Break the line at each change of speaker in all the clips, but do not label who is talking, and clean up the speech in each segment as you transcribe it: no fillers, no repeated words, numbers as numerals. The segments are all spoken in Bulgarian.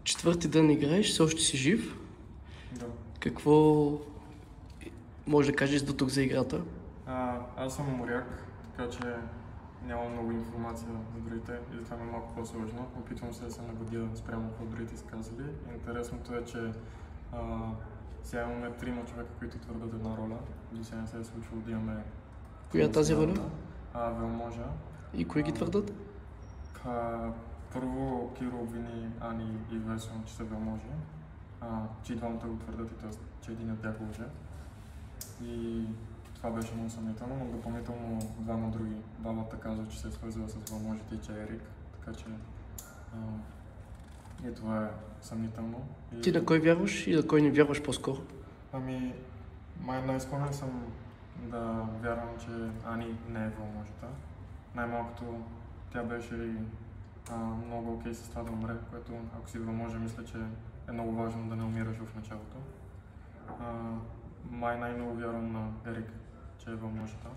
Четвърти ден играеш, все още си жив.
Да.
Какво може да кажеш до тук за играта?
Аз съм моряк, така че нямам много информация за другите и затова ми е малко по-сложно. Опитвам се да се нагодя спрямо какво другите са казали. Интересното е, че сега имаме трима човека, които твърдат една роля. До сега не се е случвало да имаме...
Коя е тази роля?
Велможа.
И кои ги твърдат?
Първо Киро обвини Ани и Весо, че са Велможи, че и двамата го твърдят, и т.е. че един от тях лъже. И това беше много съмнително, но допълнително двама други. Бабата казва, че се е свързала с Велможите и че е Ерик, така че и това е съмнително.
Ти на кой вярваш и на кой не вярваш по-скоро?
Май най-склонен съм да вярвам, че Ани не е Велможата. Най-малкото тя беше много окей с това да умре, което ако си Велможа, мисля, че е много важно да не умираш в началото. Май най-много вярвам на Ерик, че е Велможата.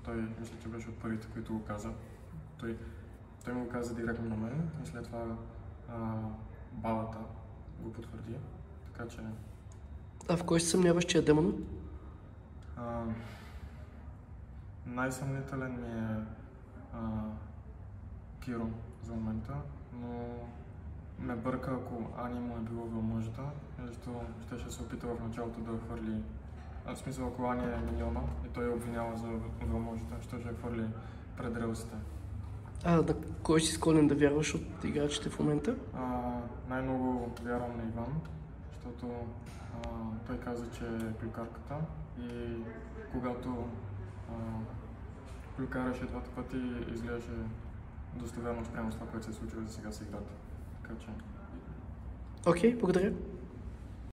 Той мисля, че беше от първите, които го каза. Той ми го каза директно на мен и след това Балата го потвърди, така че...
В кой се съмняваш, че е демона?
Най-съмнителен ми е Киро за момента, но ме бърка, ако Ани му е било Велможата, защото ще се опита в началото да хвърли... В смисъл, ако Ани е миньона и той е обвинява за Велможата, ще хвърли пред релсите.
На кой си склонен да вярваш от играчите в момента?
Най-много вярвам на Иван, защото той каза, че е клюкарката и когато клюкареше двата пъти, изглеждаше достоверно спрямо с това, което се е случило за сега с играта. Така че...
Окей, благодаря.